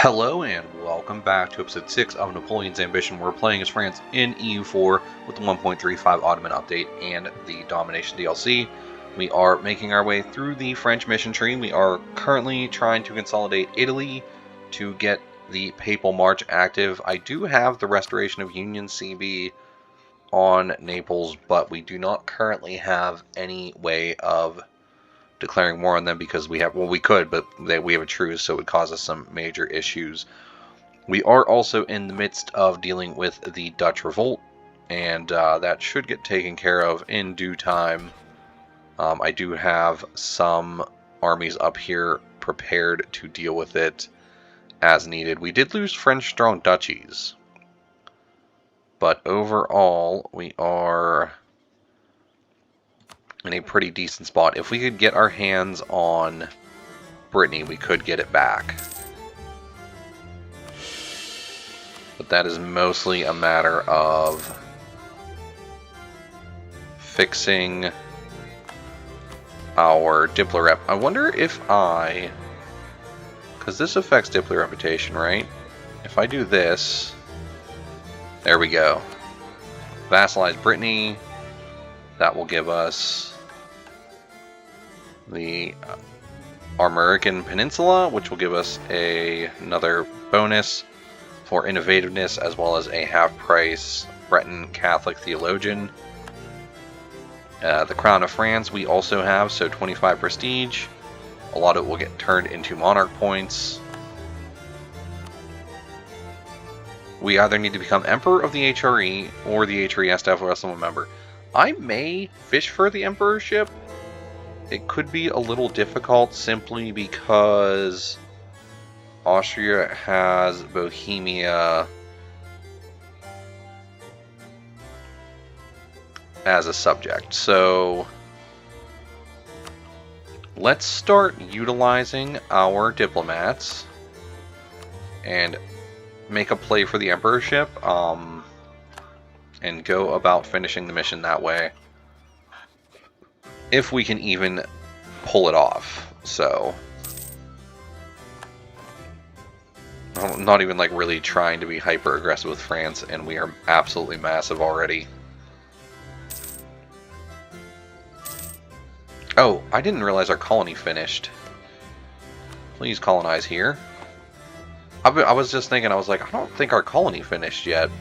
Hello and welcome back to episode 6 of Napoleon's Ambition. We're playing as France in EU4 with the 1.35 Ottoman update and the Domination DLC. We are making our way through the French mission tree. We are currently trying to consolidate Italy to get the Papal March active. I do have the Restoration of Union CB on Naples, but we do not currently have any way of declaring war on them because we have, well, we could, but we have a truce, so it would cause us some major issues. We are also in the midst of dealing with the Dutch revolt, and that should get taken care of in due time. I do have some armies up here prepared to deal with it as needed. We did lose French strong duchies, but overall we are in a pretty decent spot. If we could get our hands on Brittany, we could get it back. But that is mostly a matter of fixing our Diplo rep. I wonder if because this affects Diplo reputation, right? If I do this, there we go. Vassalize Brittany. That will give us the Armorican Peninsula, which will give us another bonus for innovativeness, as well as a half-price Breton Catholic theologian. The Crown of France we also have, so 25 prestige. A lot of it will get turned into monarch points. We either need to become Emperor of the HRE, or the HRE has to have a someone member. I may fish for the Emperorship. It could be a little difficult simply because Austria has Bohemia as a subject. So let's start utilizing our diplomats and make a play for the Emperorship, and go about finishing the mission that way, if we can even pull it off. So I'm not even like really trying to be hyper aggressive with France, and we are absolutely massive already. Oh, I didn't realize our colony finished. Please colonize here. I was just thinking, I was like, I don't think our colony finished yet.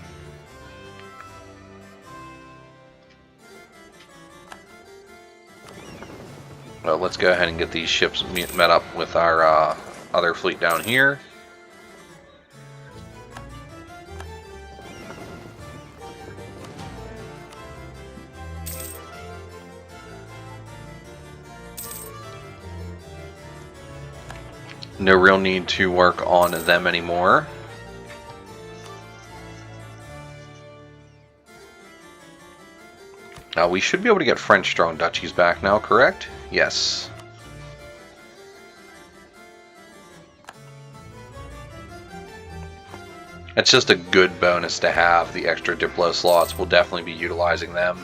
Well, let's go ahead and get these ships met up with our other fleet down here. No real need to work on them anymore. We should be able to get French strong duchies back now, correct? Yes. It's just a good bonus to have the extra Diplo slots. We'll definitely be utilizing them.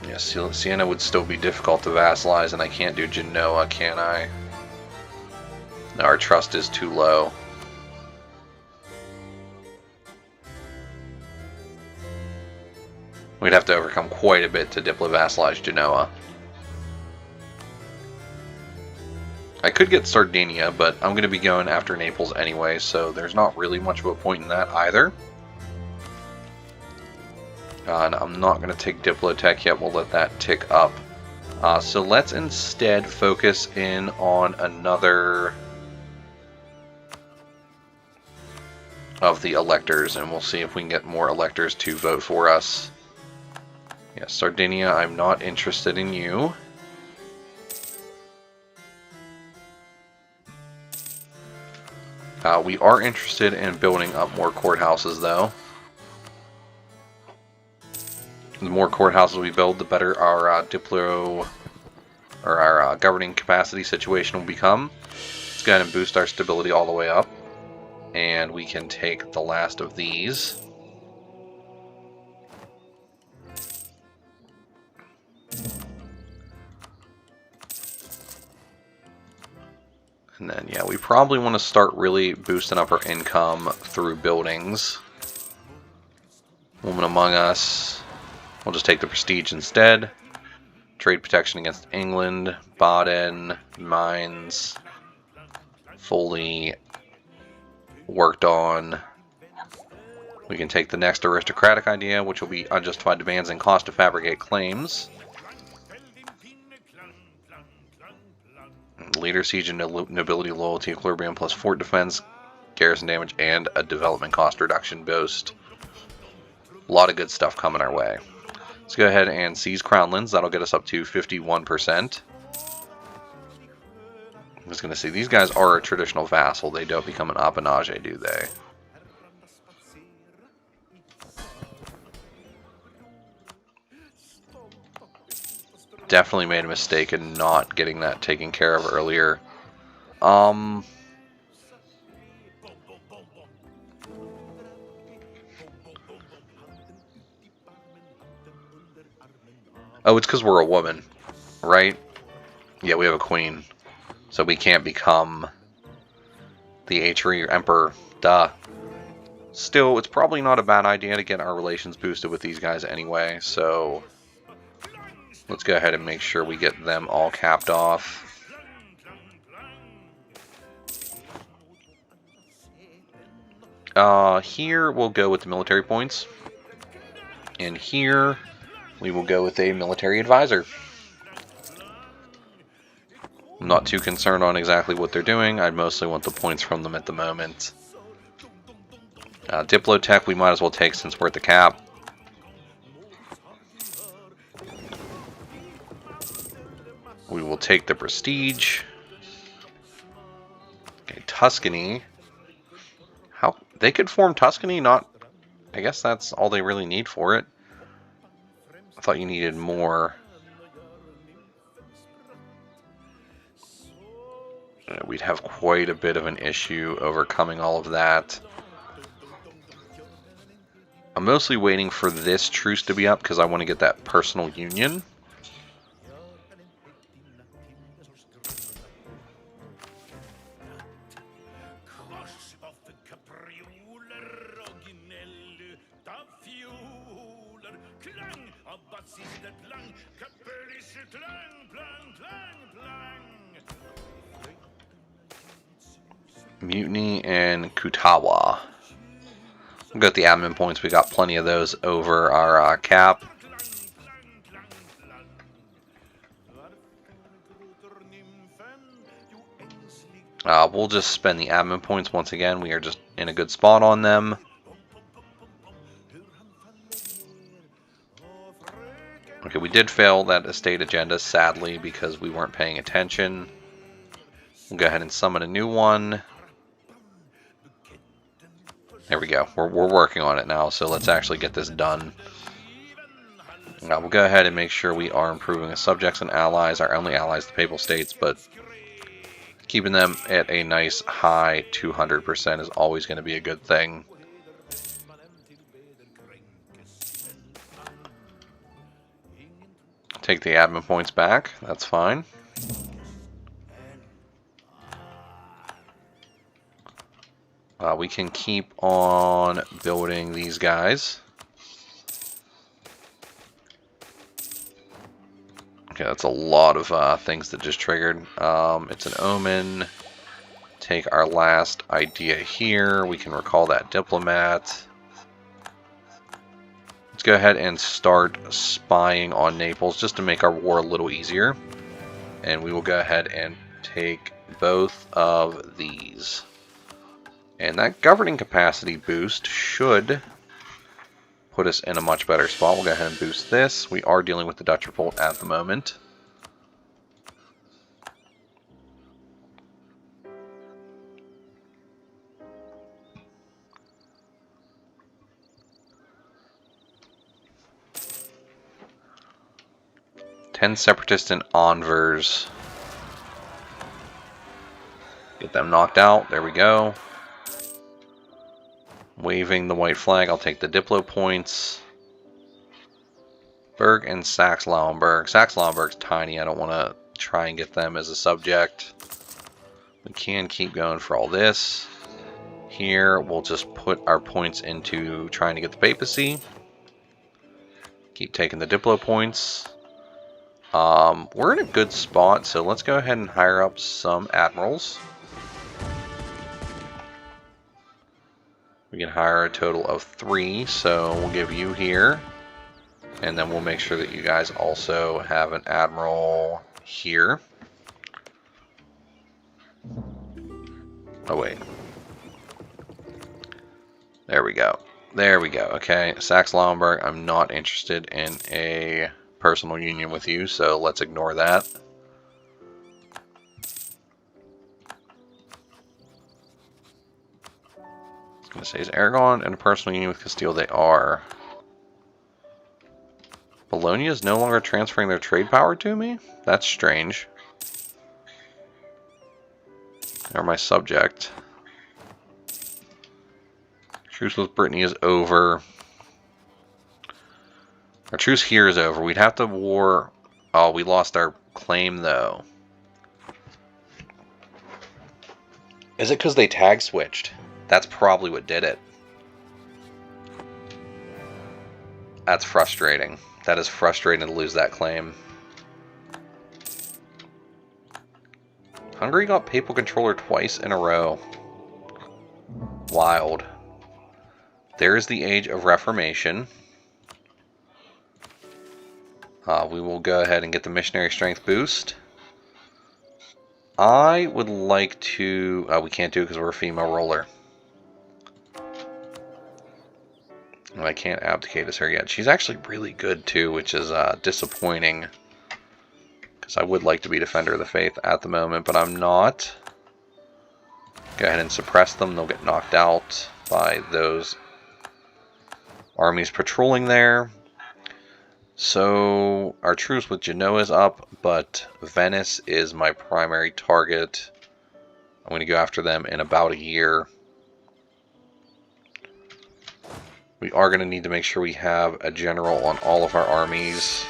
Yes, Siena would still be difficult to vassalize, and I can't do Genoa, can I? No, our trust is too low. We'd have to overcome quite a bit to Diplo vassalize Genoa. I could get Sardinia, but I'm going to be going after Naples anyway, so there's not really much of a point in that either. And I'm not going to take Diplotech yet, we'll let that tick up. So let's instead focus in on another of the electors, and we'll see if we can get more electors to vote for us. Yes, Sardinia, I'm not interested in you. We are interested in building up more courthouses, though. The more courthouses we build, the better our Diplo, or our governing capacity situation will become. Let's go ahead and boost our stability all the way up, and we can take the last of these. And then, yeah, we probably want to start really boosting up our income through buildings. Woman Among Us. We'll just take the prestige instead. Trade protection against England. Baden. Mines. Fully worked on. We can take the next aristocratic idea, which will be unjustified demands and cost to fabricate claims. Leader, siege, and nobility loyalty, equilibrium plus fort defense, garrison damage, and a development cost reduction boost. A lot of good stuff coming our way. Let's go ahead and seize Crownlands. That'll get us up to 51%. I'm just going to say, these guys are a traditional vassal. They don't become an appanage, do they? Definitely made a mistake in not getting that taken care of earlier. Oh, it's because we're a woman, right? Yeah, we have a queen. So we can't become the H3 Emperor. Duh. Still, it's probably not a bad idea to get our relations boosted with these guys anyway, so let's go ahead and make sure we get them all capped off. Here we'll go with the military points. And here we will go with a military advisor. I'm not too concerned on exactly what they're doing. I mostly want the points from them at the moment. Diplotech we might as well take since we're at the cap. We will take the prestige. Okay, Tuscany. How they could form Tuscany? Not. I guess that's all they really need for it. I thought you needed more. We'd have quite a bit of an issue overcoming all of that. I'm mostly waiting for this truce to be up because I want to get that personal union. Mutiny and Kutawa. We'll get the admin points. We got plenty of those over our cap. We'll just spend the admin points once again. We are just in a good spot on them. Okay, we did fail that estate agenda, sadly, because we weren't paying attention. We'll go ahead and summon a new one. There we go. We're working on it now, so let's actually get this done. Now we'll go ahead and make sure we are improving the subjects and allies. Our only allies, the Papal States, but keeping them at a nice high 200% is always going to be a good thing. Take the admin points back. That's fine. We can keep on building these guys. Okay, that's a lot of things that just triggered. It's an omen. Take our last idea here. We can recall that diplomat. Let's go ahead and start spying on Naples just to make our war a little easier. And we will go ahead and take both of these. And that governing capacity boost should put us in a much better spot. We'll go ahead and boost this. We are dealing with the Dutch Revolt at the moment. Ten separatists and Anvers. Get them knocked out. There we go. Waving the white flag, I'll take the Diplo points. Berg and Saxe-Lauenburg. Saxe-Lauenburg's tiny. I don't want to try and get them as a subject. We can keep going for all this. Here, we'll just put our points into trying to get the papacy. Keep taking the Diplo points. We're in a good spot, so let's go ahead and hire up some admirals. We can hire a total of 3, so we'll give you here. And then we'll make sure that you guys also have an admiral here. Oh, wait. There we go. There we go. Okay, Saxe-Lauenburg, I'm not interested in a personal union with you, so let's ignore that. I was going to say, is Aragon in a personal union with Castile? They are. Bologna is no longer transferring their trade power to me? That's strange. They're my subject. Truce with Brittany is over. Our truce here is over. We'd have to war... Oh, we lost our claim, though. Is it because they tag switched? That's probably what did it. That's frustrating. That is frustrating to lose that claim. Hungary got papal controller twice in a row. Wild. There's the Age of Reformation. We will go ahead and get the missionary strength boost. I would like to... we can't do it because we're a female roller. I can't abdicate as her yet. She's actually really good too, which is disappointing. Because I would like to be Defender of the Faith at the moment, but I'm not. Go ahead and suppress them. They'll get knocked out by those armies patrolling there. So our truce with Genoa is up, but Venice is my primary target. I'm going to go after them in about a year. We are going to need to make sure we have a general on all of our armies.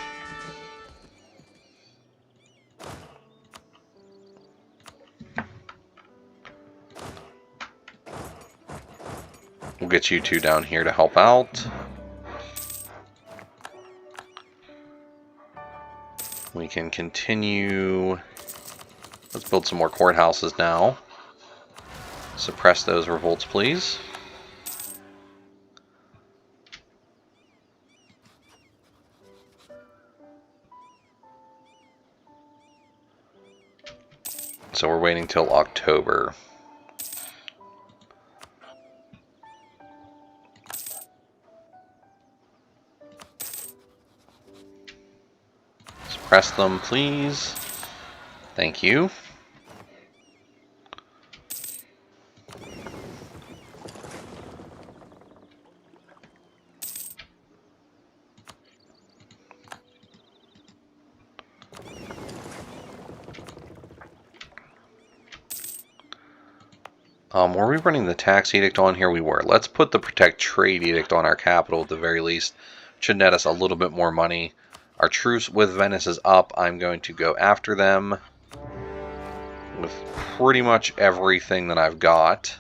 We'll get you two down here to help out. We can continue. Let's build some more courthouses now. Suppress those revolts, please. So we're waiting till October. Suppress them, please. Thank you. Were we running the tax edict on here? We were. Let's put the protect trade edict on our capital at the very least. Should net us a little bit more money. Our truce with Venice is up. I'm going to go after them with pretty much everything that I've got.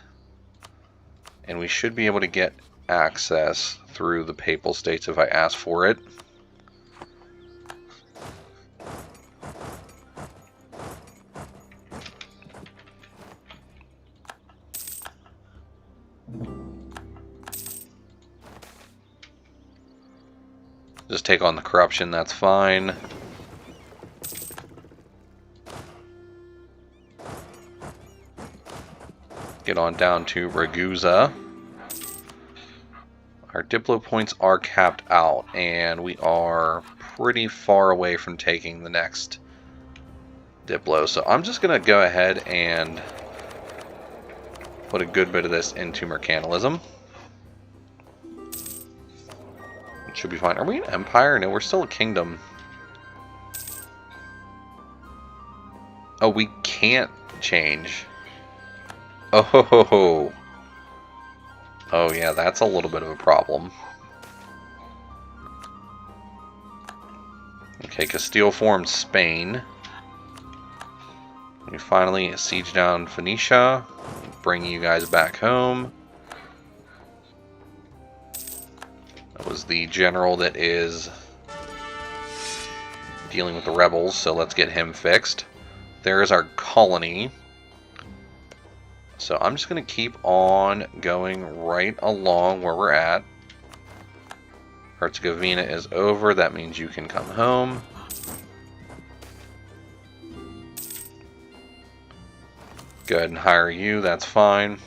And we should be able to get access through the Papal States if I ask for it. Just take on the corruption, that's fine. Get on down to Ragusa. Our Diplo points are capped out, and we are pretty far away from taking the next Diplo. So I'm just going to go ahead and put a good bit of this into mercantilism. Should be fine. Are we an empire? No, we're still a kingdom. Oh, we can't change. Oh, ho, ho, ho. Oh, yeah, that's a little bit of a problem. Okay, Castile formed Spain. We finally siege down Phoenicia, bring you guys back home. That was the general that is dealing with the rebels, so let's get him fixed. There's our colony. So I'm just going to keep on going right along where we're at. Herzegovina is over. That means you can come home. Go ahead and hire you. That's fine.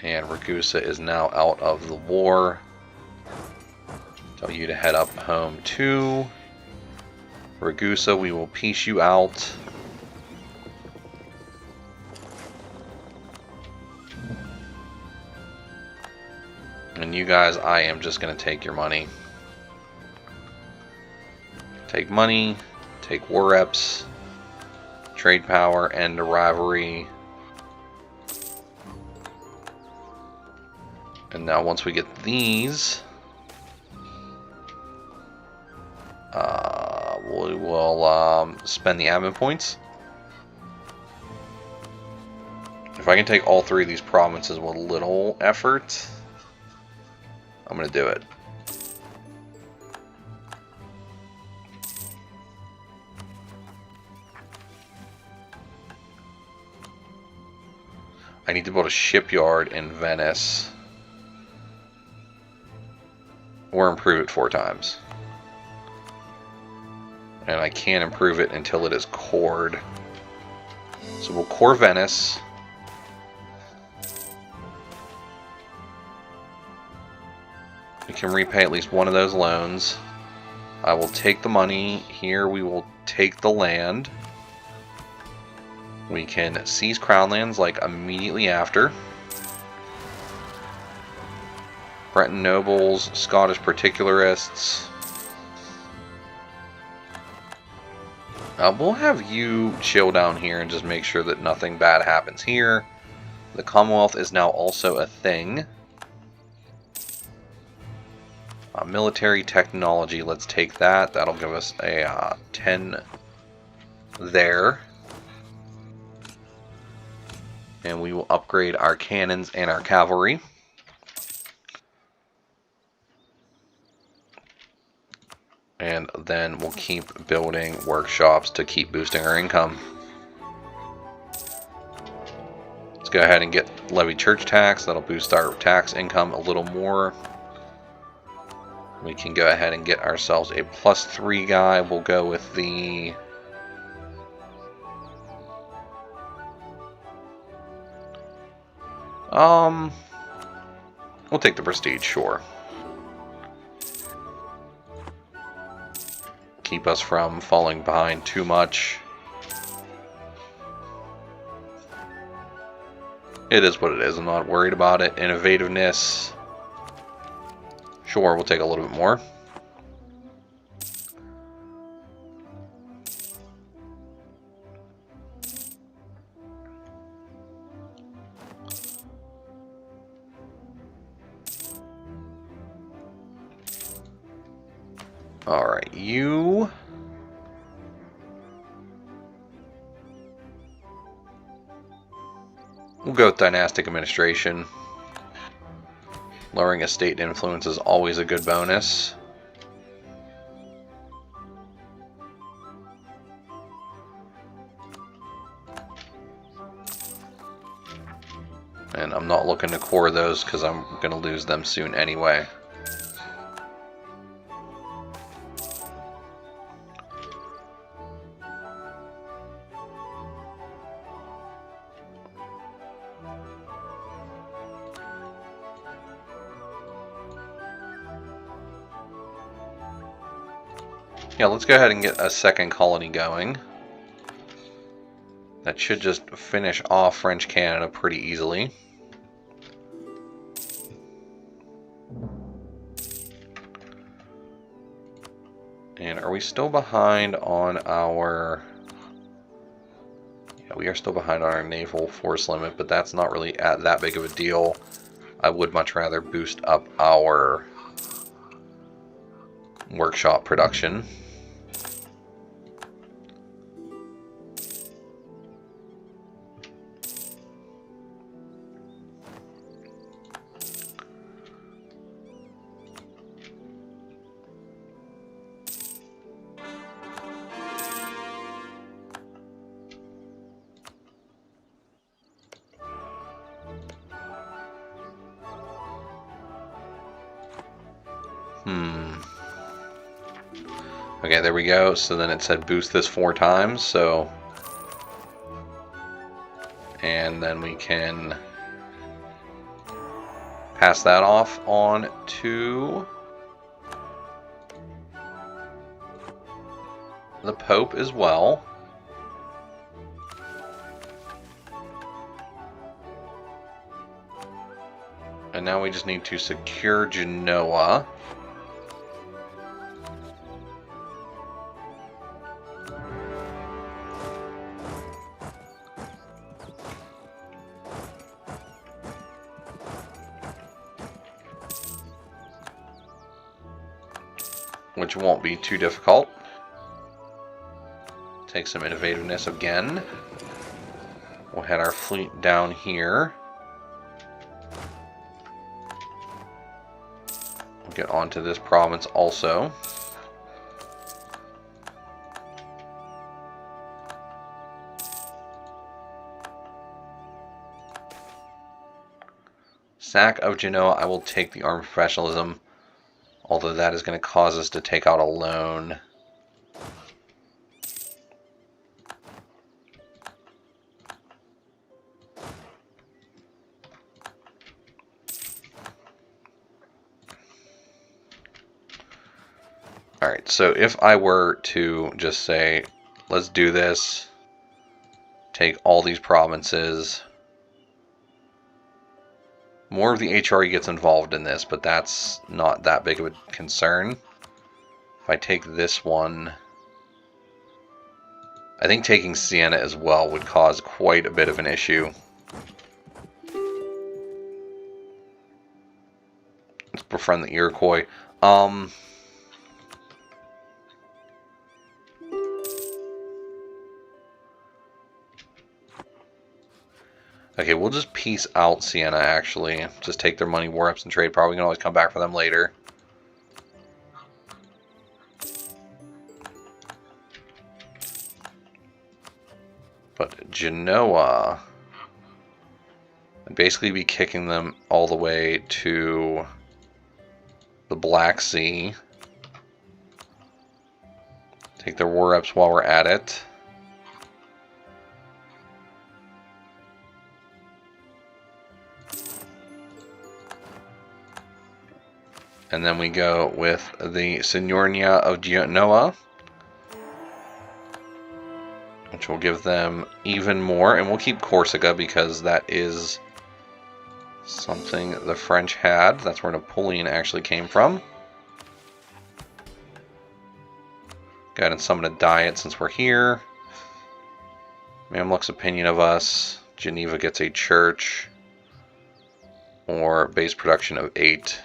And Ragusa is now out of the war. Tell you to head up home too. Ragusa, we will piece you out. And you guys, I am just going to take your money. Take money, take war reps, trade power, end the rivalry. And now once we get these, we will spend the admin points. If I can take all three of these provinces with little effort, I'm going to do it. I need to build a shipyard in Venice. Or improve it 4 times. And I can't improve it until it is cored. So we'll core Venice. We can repay at least one of those loans. I will take the money. Here we will take the land. We can seize crown lands like immediately after. Breton nobles, Scottish particularists. We'll have you chill down here and just make sure that nothing bad happens here. The Commonwealth is now also a thing. Military technology, let's take that. That'll give us a 10 there. And we will upgrade our cannons and our cavalry. And then we'll keep building workshops to keep boosting our income. Let's go ahead and get levy church tax. That'll boost our tax income a little more. We can go ahead and get ourselves a +3 guy. We'll go with the... we'll take the prestige, sure. Keep us from falling behind too much. It is what it is. I'm not worried about it. Innovativeness. Sure, we'll take a little bit more. Alright, you... We'll go with dynastic administration. Lowering estate influence is always a good bonus. And I'm not looking to core those because I'm going to lose them soon anyway. Yeah, let's go ahead and get a second colony going. That should just finish off French Canada pretty easily. And are we still behind on our... Yeah, we are still behind on our naval force limit, but that's not really that big of a deal. I would much rather boost up our workshop production. Okay, there we go. So then it said boost this 4 times, so... And then we can pass that off on to the Pope as well. And now we just need to secure Genoa. Which won't be too difficult. Take some innovativeness again. We'll head our fleet down here. We'll get onto this province also. Sack of Genoa, I will take the armed professionalism. Although that is going to cause us to take out a loan. Alright, so if I were to just say, let's do this, take all these provinces. More of the HRE gets involved in this, but that's not that big of a concern. If I take this one, I think taking Siena as well would cause quite a bit of an issue. Let's befriend the Iroquois. Okay, we'll just peace out Siena, actually. Just take their money, war ups, and trade power. We can always come back for them later. But Genoa, I'd basically be kicking them all the way to the Black Sea. Take their war ups while we're at it. And then we go with the Signoria of Genoa, which will give them even more. And we'll keep Corsica because that is something the French had. That's where Napoleon actually came from. Go ahead and summon a diet since we're here. Mamluk's opinion of us. Geneva gets a church. Or base production of 8.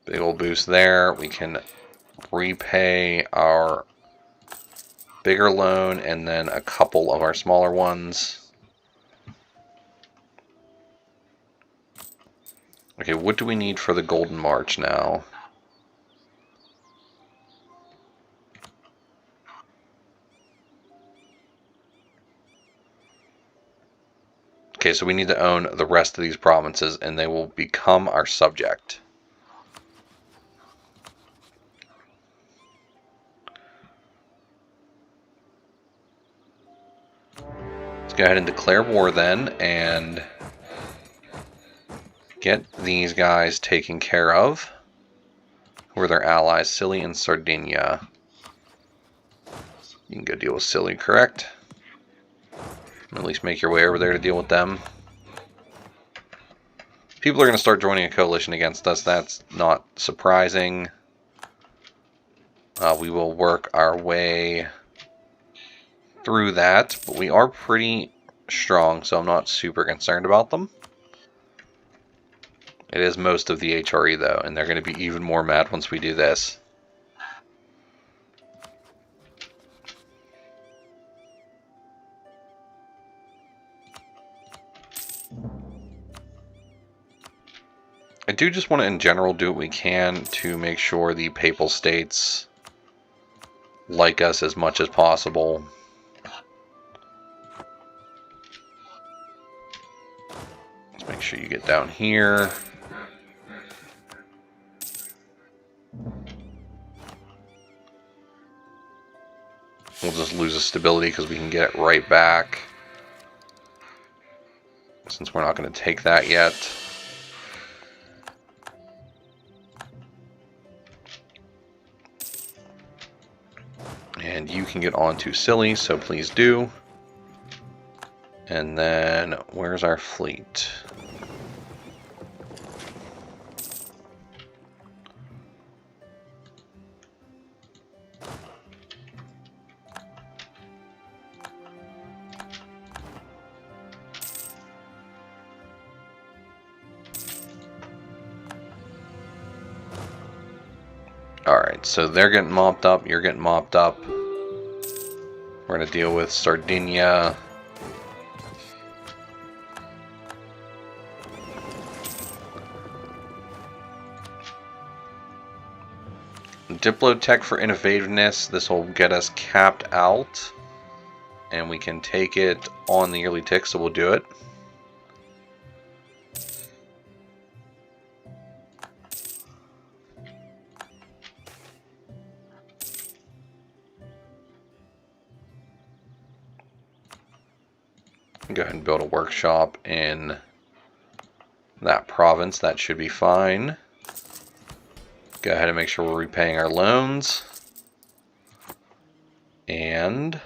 Big old boost there. We can repay our bigger loan and then a couple of our smaller ones. Okay, what do we need for the Golden March now? Okay, so we need to own the rest of these provinces and they will become our subject. Let's go ahead and declare war then and get these guys taken care of. Who are their allies? Scilly and Sardinia. You can go deal with Scilly, correct? At least make your way over there to deal with them. People are going to start joining a coalition against us. That's not surprising. We will work our way through that, but we are pretty strong, so I'm not super concerned about them. It is most of the HRE though, and they're going to be even more mad once we do this. I do just want to, in general, do what we can to make sure the Papal States like us as much as possible. Let's make sure you get down here. We'll just lose the stability because we can get it right back. Since we're not going to take that yet. And you can get onto Silly, so please do. And then, where's our fleet? Alright, so they're getting mopped up, you're getting mopped up. We're going to deal with Sardinia. Diplotech for innovativeness. This will get us capped out. And we can take it on the yearly tick, so we'll do it. Go ahead and build a workshop in that province. That should be fine. Go ahead and make sure we're repaying our loans. And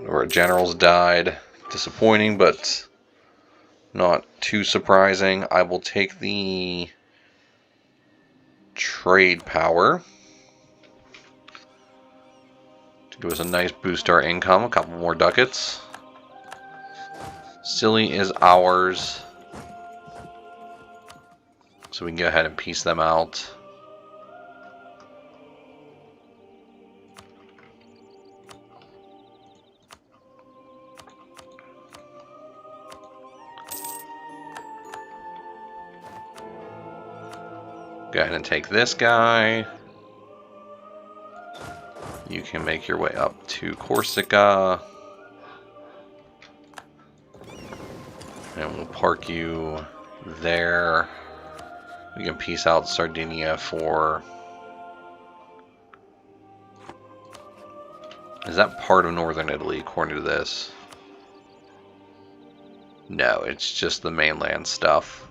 our generals died. Disappointing, but not too surprising. I will take the trade power to give us a nice boost to our income. A couple more ducats. Silly is ours. So we can go ahead and piece them out. Go ahead and take this guy. You can make your way up to Corsica. And we'll park you there. We can piece out Sardinia for... Is that part of northern Italy, according to this? No, it's just the mainland stuff.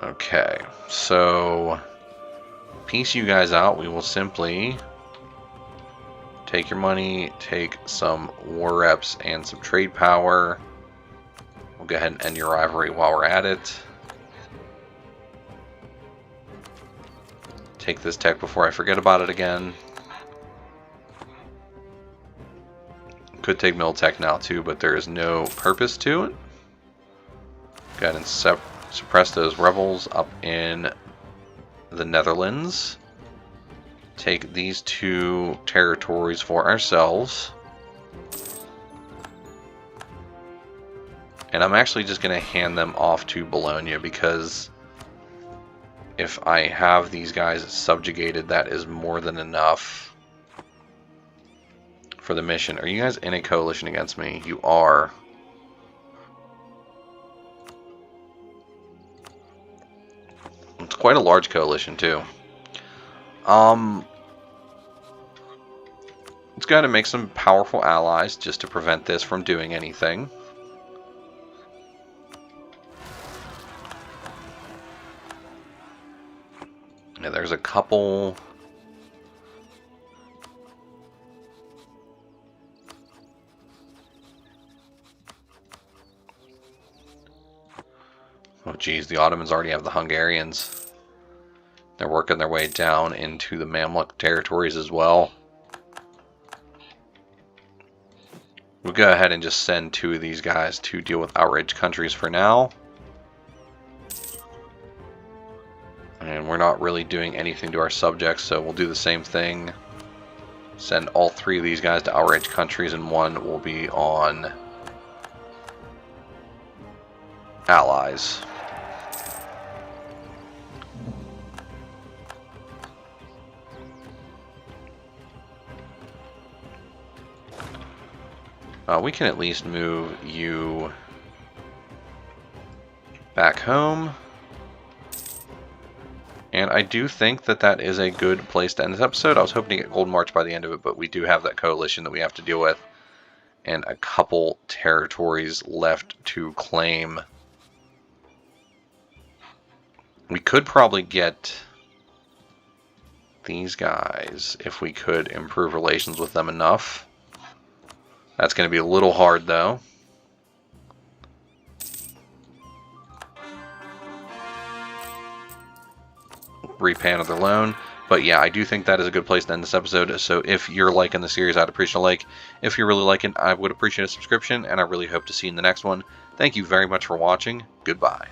Okay, so... Piece you guys out. We will simply... take your money, take some war reps and some trade power. We'll go ahead and end your rivalry while we're at it. Take this tech before I forget about it again. Could take Miltech now too, but there is no purpose to it. Go ahead and suppress those rebels up in the Netherlands. Take these two territories for ourselves. And I'm actually just going to hand them off to Bologna, because if I have these guys subjugated, that is more than enough for the mission. Are you guys in a coalition against me? You are. It's quite a large coalition too. It's got to make some powerful allies just to prevent this from doing anything. Yeah, there's a couple. Oh geez, the Ottomans already have the Hungarians. They're working their way down into the Mamluk territories as well. We'll go ahead and just send 2 of these guys to deal with outraged countries for now. And we're not really doing anything to our subjects, so we'll do the same thing. Send all 3 of these guys to outraged countries, and 1 will be on allies. We can at least move you back home. And I do think that that is a good place to end this episode. I was hoping to get Gold March by the end of it, but we do have that coalition that we have to deal with. And a couple territories left to claim. We could probably get these guys if we could improve relations with them enough. That's going to be a little hard, though. Repay another loan. But yeah, I do think that is a good place to end this episode. So if you're liking the series, I'd appreciate a like. If you're really liking it, I would appreciate a subscription, and I really hope to see you in the next one. Thank you very much for watching. Goodbye.